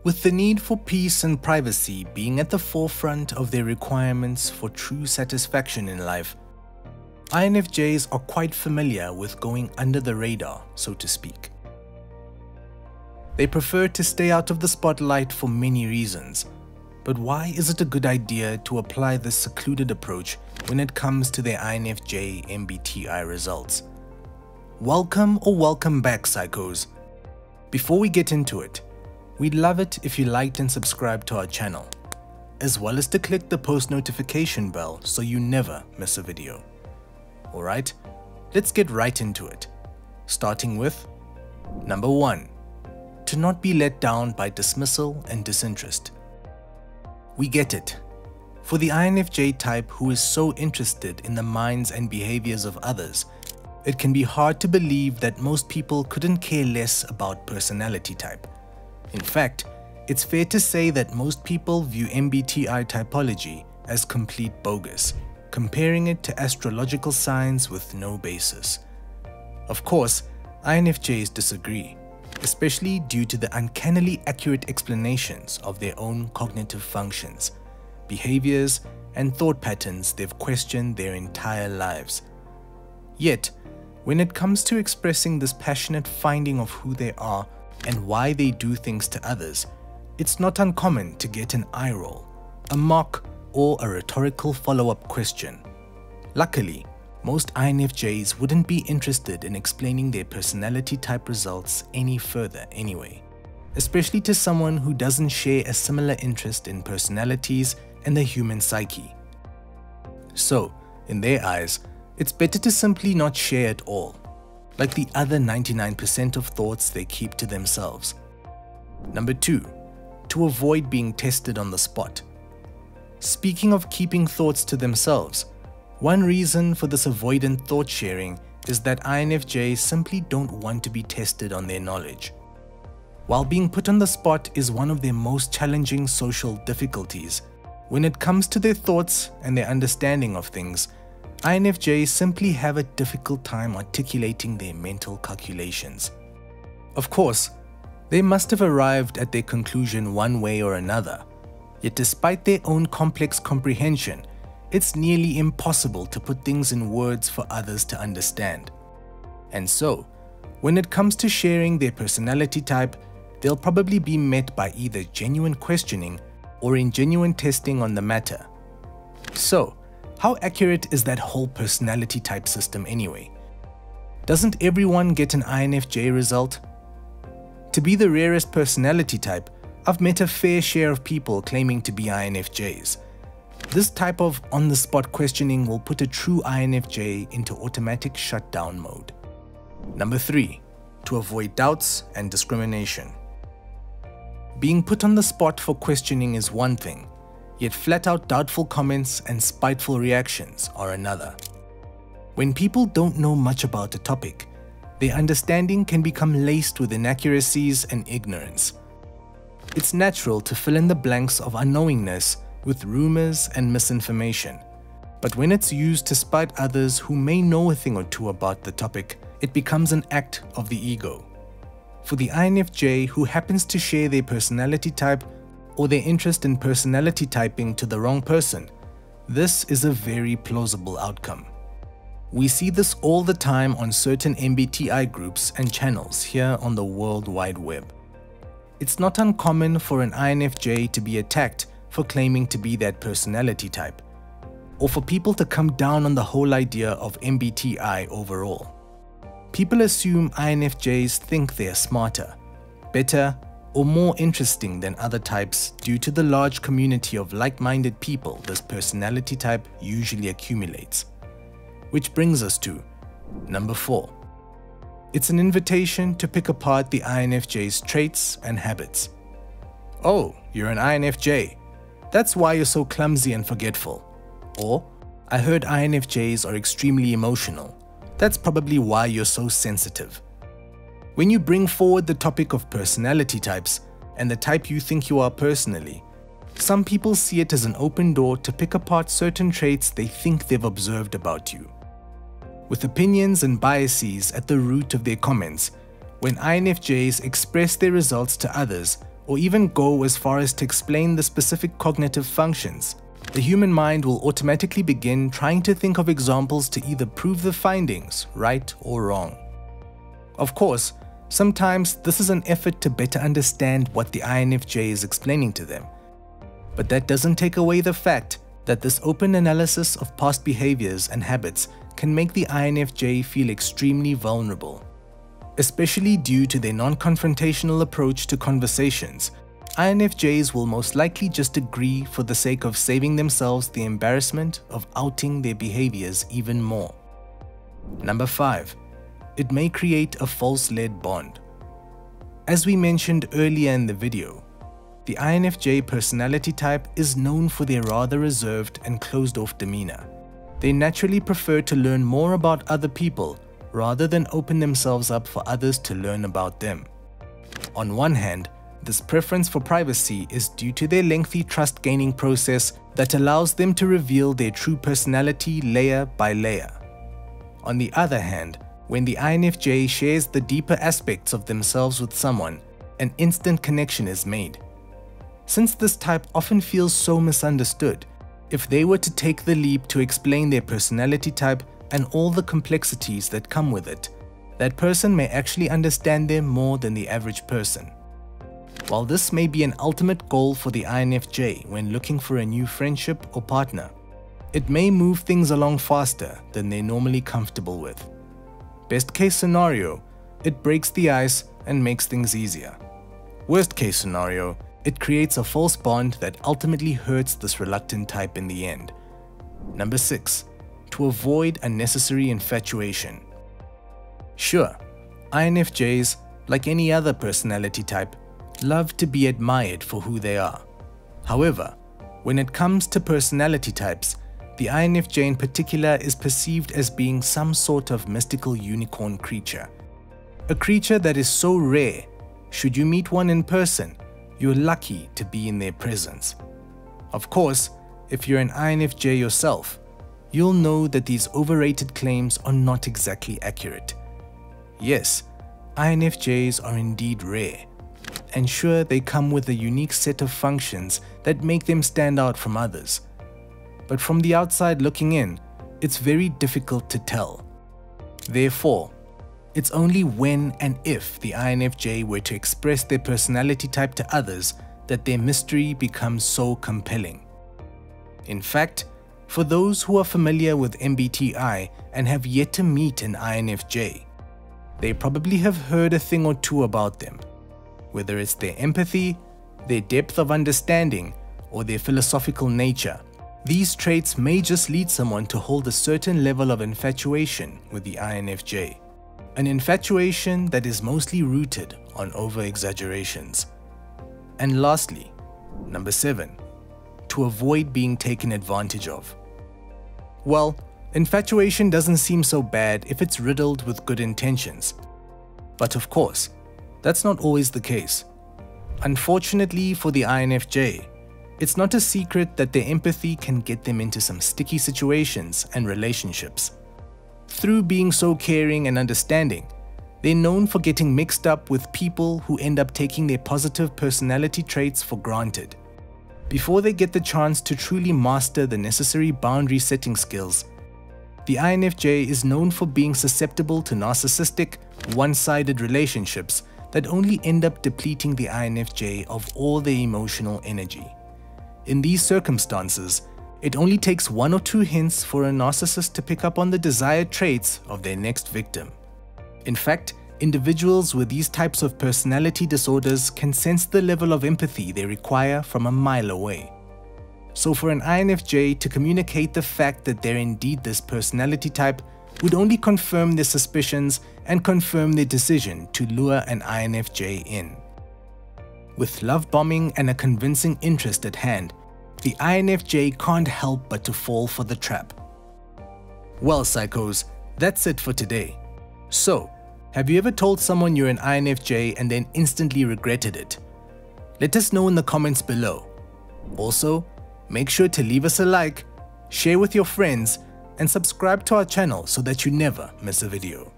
With the need for peace and privacy being at the forefront of their requirements for true satisfaction in life, INFJs are quite familiar with going under the radar, so to speak. They prefer to stay out of the spotlight for many reasons, but why is it a good idea to apply this secluded approach when it comes to their INFJ MBTI results? Welcome or welcome back, psychos. Before we get into it, we'd love it if you liked and subscribed to our channel, as well as to click the post notification bell so you never miss a video. Alright, let's get right into it, starting with number 1. To not be let down by dismissal and disinterest. We get it. For the INFJ type who is so interested in the minds and behaviors of others, it can be hard to believe that most people couldn't care less about personality type. In fact, it's fair to say that most people view MBTI typology as complete bogus, comparing it to astrological signs with no basis. Of course, INFJs disagree, especially due to the uncannily accurate explanations of their own cognitive functions, behaviors, and thought patterns they've questioned their entire lives. Yet, when it comes to expressing this passionate finding of who they are and why they do things to others, it's not uncommon to get an eye roll, a mock, or a rhetorical follow-up question. Luckily, most INFJs wouldn't be interested in explaining their personality type results any further anyway, especially to someone who doesn't share a similar interest in personalities and the human psyche. So, in their eyes, it's better to simply not share at all, like the other 99% of thoughts they keep to themselves. Number 2. To avoid being tested on the spot. Speaking of keeping thoughts to themselves, one reason for this avoidant thought sharing is that INFJs simply don't want to be tested on their knowledge. While being put on the spot is one of their most challenging social difficulties, when it comes to their thoughts and their understanding of things, INFJs simply have a difficult time articulating their mental calculations. Of course, they must have arrived at their conclusion one way or another, yet despite their own complex comprehension, it's nearly impossible to put things in words for others to understand. And so, when it comes to sharing their personality type, they'll probably be met by either genuine questioning or ingenuine testing on the matter. So, how accurate is that whole personality type system anyway? Doesn't everyone get an INFJ result? To be the rarest personality type, I've met a fair share of people claiming to be INFJs. This type of on-the-spot questioning will put a true INFJ into automatic shutdown mode. Number 3. To avoid doubts and discrimination. Being put on the spot for questioning is one thing, yet flat-out doubtful comments and spiteful reactions are another. When people don't know much about a topic, their understanding can become laced with inaccuracies and ignorance. It's natural to fill in the blanks of unknowingness with rumors and misinformation, but when it's used to spite others who may know a thing or two about the topic, it becomes an act of the ego. For the INFJ who happens to share their personality type or their interest in personality typing to the wrong person, this is a very plausible outcome. We see this all the time on certain MBTI groups and channels here on the World Wide Web. It's not uncommon for an INFJ to be attacked for claiming to be that personality type, or for people to come down on the whole idea of MBTI overall. People assume INFJs think they're smarter, better, or more interesting than other types due to the large community of like-minded people this personality type usually accumulates. Which brings us to number 4. It's an invitation to pick apart the INFJ's traits and habits. Oh, you're an INFJ. That's why you're so clumsy and forgetful. Or, I heard INFJs are extremely emotional. That's probably why you're so sensitive. When you bring forward the topic of personality types and the type you think you are personally, some people see it as an open door to pick apart certain traits they think they've observed about you. With opinions and biases at the root of their comments, when INFJs express their results to others, or even go as far as to explain the specific cognitive functions, the human mind will automatically begin trying to think of examples to either prove the findings right or wrong. Of course, sometimes this is an effort to better understand what the INFJ is explaining to them. But that doesn't take away the fact that this open analysis of past behaviors and habits can make the INFJ feel extremely vulnerable. Especially due to their non-confrontational approach to conversations, INFJs will most likely just agree for the sake of saving themselves the embarrassment of outing their behaviors even more. Number 5. It may create a false-led bond. As we mentioned earlier in the video, the INFJ personality type is known for their rather reserved and closed-off demeanor. They naturally prefer to learn more about other people rather than open themselves up for others to learn about them. On one hand, this preference for privacy is due to their lengthy trust-gaining process that allows them to reveal their true personality layer by layer. On the other hand, when the INFJ shares the deeper aspects of themselves with someone, an instant connection is made. Since this type often feels so misunderstood, if they were to take the leap to explain their personality type and all the complexities that come with it, that person may actually understand them more than the average person. While this may be an ultimate goal for the INFJ when looking for a new friendship or partner, it may move things along faster than they're normally comfortable with. Best case scenario, it breaks the ice and makes things easier. Worst case scenario, it creates a false bond that ultimately hurts this reluctant type in the end. Number 6. To avoid unnecessary infatuation. Sure, INFJs, like any other personality type, love to be admired for who they are. However, when it comes to personality types, the INFJ in particular is perceived as being some sort of mystical unicorn creature. A creature that is so rare, should you meet one in person, you're lucky to be in their presence. Of course, if you're an INFJ yourself, you'll know that these overrated claims are not exactly accurate. Yes, INFJs are indeed rare, and sure, they come with a unique set of functions that make them stand out from others. But from the outside looking in, it's very difficult to tell. Therefore, it's only when and if the INFJ were to express their personality type to others that their mystery becomes so compelling. In fact, for those who are familiar with MBTI and have yet to meet an INFJ, they probably have heard a thing or two about them, whether it's their empathy, their depth of understanding, or their philosophical nature. These traits may just lead someone to hold a certain level of infatuation with the INFJ, an infatuation that is mostly rooted on over-exaggerations. And lastly, number 7, to avoid being taken advantage of. Well, infatuation doesn't seem so bad if it's riddled with good intentions. But of course, that's not always the case. Unfortunately for the INFJ, it's not a secret that their empathy can get them into some sticky situations and relationships. Through being so caring and understanding, they're known for getting mixed up with people who end up taking their positive personality traits for granted. Before they get the chance to truly master the necessary boundary setting skills, the INFJ is known for being susceptible to narcissistic, one-sided relationships that only end up depleting the INFJ of all their emotional energy. In these circumstances, it only takes 1 or 2 hints for a narcissist to pick up on the desired traits of their next victim. In fact, individuals with these types of personality disorders can sense the level of empathy they require from a mile away. So for an INFJ to communicate the fact that they're indeed this personality type would only confirm their suspicions and confirm their decision to lure an INFJ in. With love bombing and a convincing interest at hand, the INFJ can't help but to fall for the trap. Well, psychos, that's it for today. So, have you ever told someone you're an INFJ and then instantly regretted it? Let us know in the comments below. Also, make sure to leave us a like, share with your friends, and subscribe to our channel so that you never miss a video.